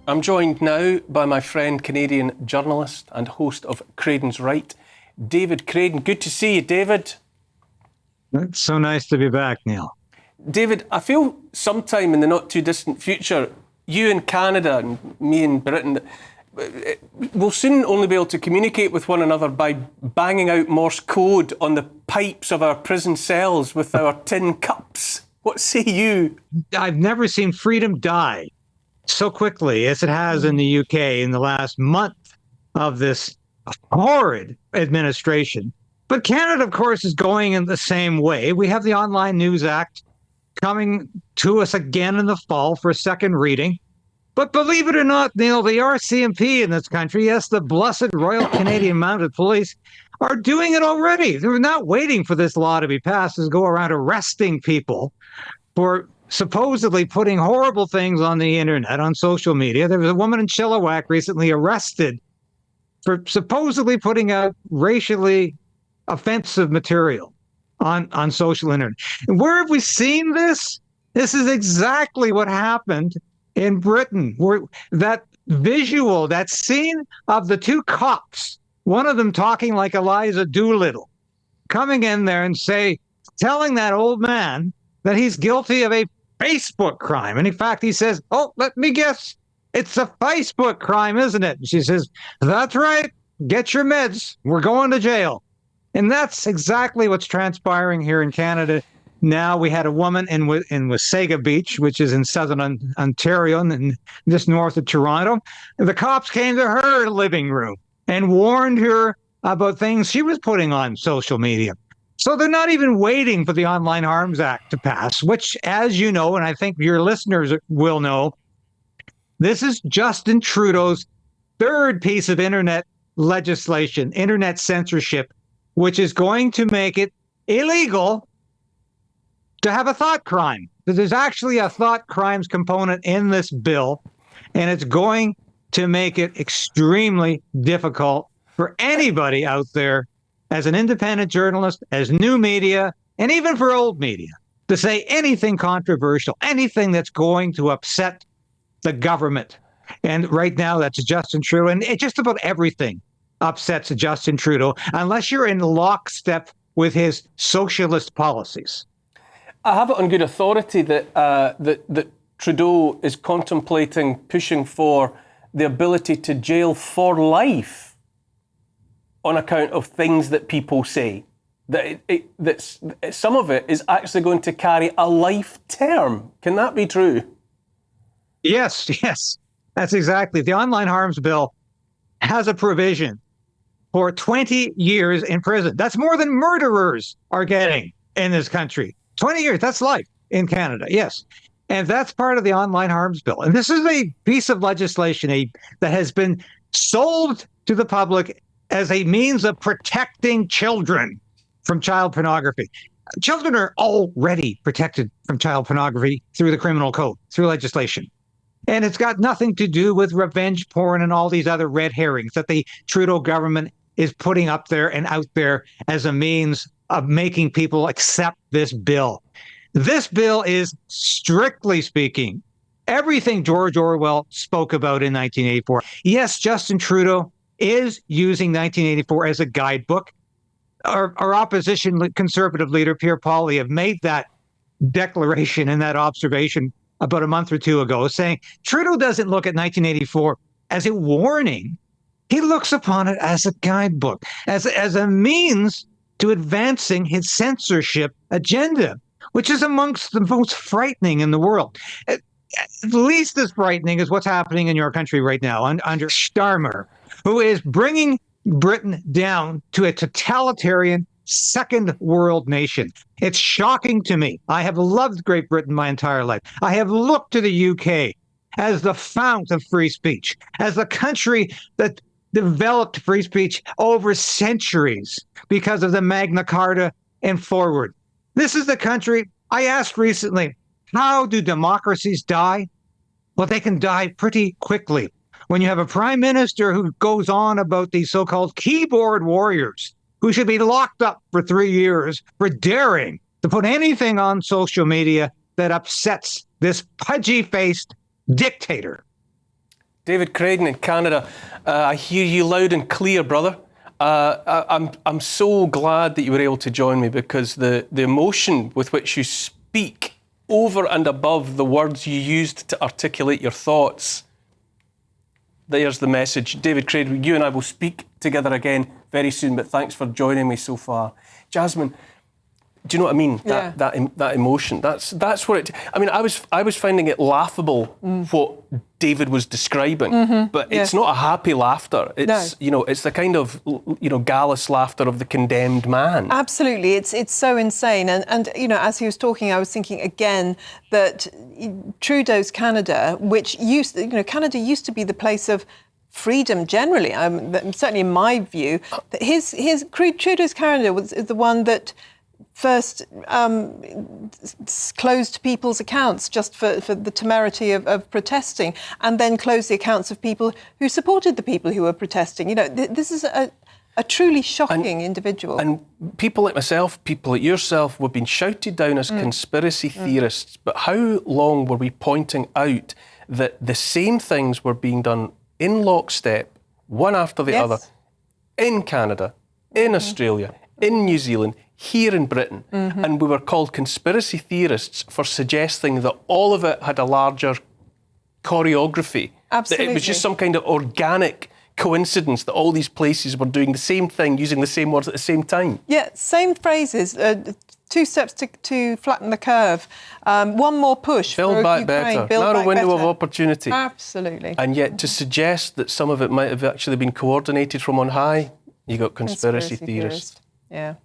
I'm joined now by my friend, Canadian journalist and host of Krayden's Right, David Krayden. Good to see you, David. It's so nice to be back, Neil. David, I feel sometime in the not too distant future, you in Canada and me in Britain, we'll soon only be able to communicate with one another by banging out Morse code on the pipes of our prison cells with our tin cups. What say you? I've never seen freedom die so quickly as it has in the UK in the last month of this horrid administration. But Canada, of course, is going in the same way. We have the Online News Act coming to us again in the fall for a second reading. But believe it or not, Neil, the RCMP in this country, yes, the blessed Royal Canadian Mounted Police, are doing it already. They're not waiting for this law to be passed to go around arresting people for supposedly putting horrible things on the internet, on social media. There was a woman in Chilliwack recently arrested for supposedly putting out racially offensive material on social internet. And where have we seen this? This is exactly what happened in Britain, where that visual, that scene of the two cops, one of them talking like Eliza Doolittle, coming in there and telling that old man that he's guilty of a Facebook crime. And in fact, he says, "Oh, let me guess, it's a Facebook crime, isn't it?" And she says, "That's right. Get your meds. We're going to jail." And that's exactly what's transpiring here in Canada. Now we had a woman in Wasaga Beach, which is in southern Ontario and just north of Toronto. The cops came to her living room and warned her about things she was putting on social media. So they're not even waiting for the Online Harms Act to pass, which, as you know, and I think your listeners will know, this is Justin Trudeau's third piece of internet legislation, internet censorship, which is going to make it illegal to have a thought crime. There's actually a thought crimes component in this bill, and it's going to make it extremely difficult for anybody out there as an independent journalist, as new media, and even for old media, to say anything controversial, anything that's going to upset the government. And right now, that's Justin Trudeau, and just about everything upsets Justin Trudeau, unless you're in lockstep with his socialist policies. I have it on good authority that Trudeau is contemplating pushing for the ability to jail for life on account of things that people say. That some of it is actually going to carry a life term. Can that be true? Yes, that's exactly. The Online Harms Bill has a provision for 20 years in prison. That's more than murderers are getting in this country. 20 years, that's life in Canada, yes. And that's part of the Online Harms Bill. And this is a piece of legislation that has been sold to the public as a means of protecting children from child pornography. Children are already protected from child pornography through the criminal code, through legislation. And it's got nothing to do with revenge porn and all these other red herrings that the Trudeau government is putting up there and out there as a means of making people accept this bill. This bill is, strictly speaking, everything George Orwell spoke about in 1984. Yes, Justin Trudeau is using 1984 as a guidebook. Our opposition conservative leader, Pierre Poilievre, have made that declaration and that observation about a month or two ago, saying Trudeau doesn't look at 1984 as a warning. He looks upon it as a guidebook, as a means to advancing his censorship agenda, which is amongst the most frightening in the world. At least as frightening as what's happening in your country right now under Starmer, who is bringing Britain down to a totalitarian second world nation. It's shocking to me. I have loved Great Britain my entire life. I have looked to the UK as the fount of free speech, as the country that developed free speech over centuries because of the Magna Carta and forward. This is the country, I asked recently, how do democracies die? Well, they can die pretty quickly. When you have a prime minister who goes on about these so-called keyboard warriors who should be locked up for 3 years for daring to put anything on social media that upsets this pudgy-faced dictator. David Krayden in Canada, I hear you loud and clear, brother. I'm so glad that you were able to join me, because the emotion with which you speak over and above the words you used to articulate your thoughts, there's the message. David Krayden, you and I will speak together again very soon, but thanks for joining me so far. Jasmine, do you know what I mean? Yeah. That emotion. That's what it. I mean, I was finding it laughable what David was describing, but it's not a happy laughter. It's it's the kind of gallous laughter of the condemned man. Absolutely, it's so insane. And as he was talking, I was thinking again that Trudeau's Canada, which Canada used to be the place of freedom generally. Certainly in my view, his Trudeau's Canada was the one that first closed people's accounts just for the temerity of protesting, and then closed the accounts of people who supported the people who were protesting. This is a truly shocking individual. And people like myself, people like yourself, we've been shouted down as conspiracy theorists, but how long were we pointing out that the same things were being done in lockstep, one after the other, in Canada, in Australia, in New Zealand, here in Britain, and we were called conspiracy theorists for suggesting that all of it had a larger choreography. Absolutely. That it was just some kind of organic coincidence that all these places were doing the same thing, using the same words at the same time. Yeah, same phrases. 2 steps to flatten the curve. One more push. Build back better. Narrow window of opportunity. Absolutely. And yet to suggest that some of it might have actually been coordinated from on high, you got conspiracy theorists. Yeah.